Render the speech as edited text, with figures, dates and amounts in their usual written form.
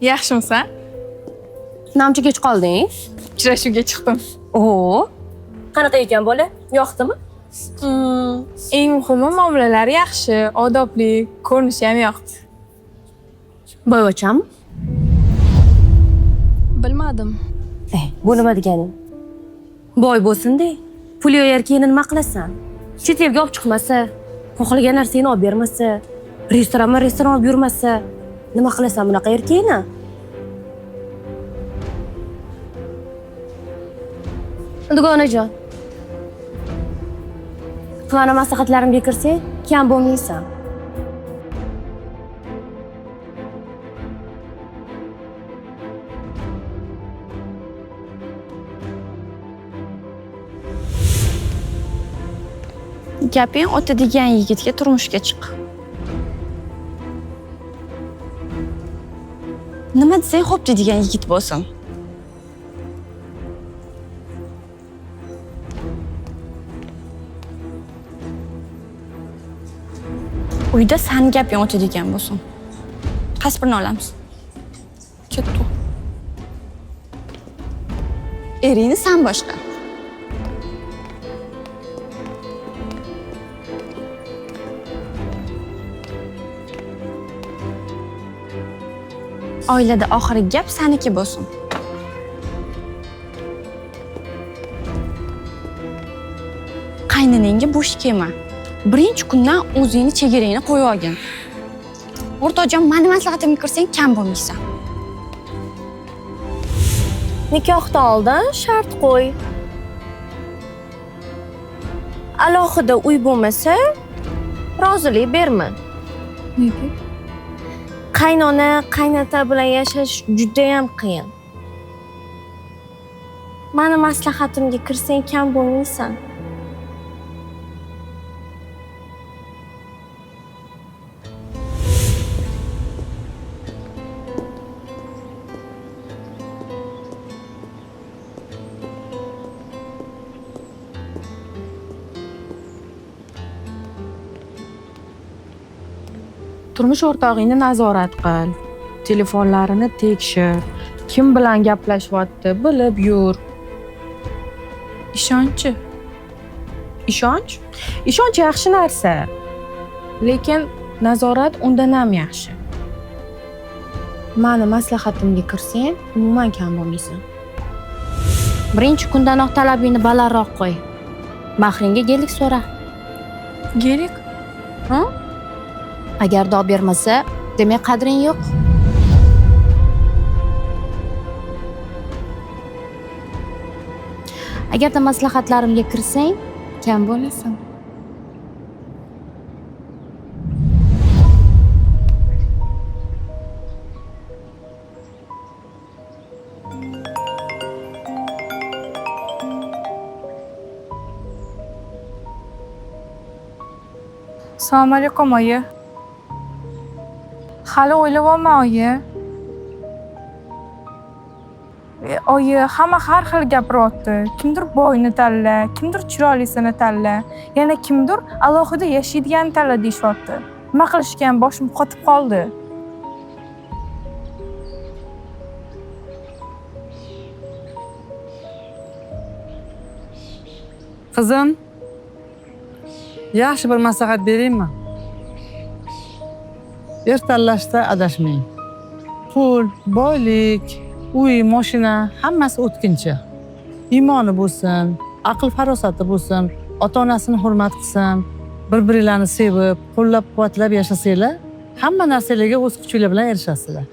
Yaxshimisan? Namcha kech qolding? Uchrashuvga chiqdim. Oo. Qanaqa ekan bola? Yoqdimi? Eng muhimi muomalalari yaxshi, odobli, ko'rinishi ham yoqdi. Boyvacham? Bilmadim. Bu nima deganing? Boy bo'lsin-de, pul yoyar keyin nima qilasan? Chet elga olib chiqmasa, xohlagan narsangni olib bermasa, restoran olib yurmasa, nima qilasan bunaqa erkakni? Dugonajon. Qani maslahatlarimga kirsang, kam bo'lmaysan. Gaping o'tadigan yigitga turmushga chiq. Nima desang xo'p deydigan yigit bo'lsin. Uyda sani gaping o'tadigan bo'lsin. Qaysi birini olamiz? Ketdi. Eringni san boshqa. Oilada oxirgi gap saniki bo'lsin. Qaynonangga bo'sh kelma. Birinchi kundan o'zingni chegarangni qo'yib olgin. O'rtoqjon, meni maslahatimga kirsang kam bo'lmaysan. Nikohdan oldin shart qo'y. Alohida uy bo'lmasa, rozilik berma. Nega? Qaynona, qaynota bilan yashash juda ham qiyin. Meni maslahatimga kirsang kam bo'lmaysan. Turmush o'rtog'ingni nazorat qil. Telefonlarini tekshir. Kim bilan gaplashyapti, bilib yur. Ishonchi. Ishonch? Ishonch yaxshi narsa. Lekin nazorat undan ham yaxshi. Meni maslahatimga kirsang, umuman kam bo'lmaysan. Birinchi kundanoq talabingni balandroq qo'y. Mahringga gelik so'ra. Gelik? Ha? Agar dov bermasa, demak qadring yo'q. Agarda maslahatlarimga kirsang, kam bo'lasan. Assalomu alaykum, oyi. Hali o'ylayapman, oyi. Oyi, hamma har xil gapiryapti. Kimdir boyni tanla, kimdir chiroylisini tanla, yana kimdir alohida yashaydiganini tanla deyishyapti. Nima qilishgan, boshim qotib qoldi. Qizim, yaxshi bir maslahat beraymi? Er tanlashda adashmang. Pul, boylik, uy, mashina hammasi o'tkinchi. Iymoni bo'lsin, aql farosati bo'lsin, ota-onasini hurmat qilsin, bir-birlarini sevib, qo'llab-quvvatlab yashasanglar, hamma narsalarga o'z kuchinglar bilan erishasizlar.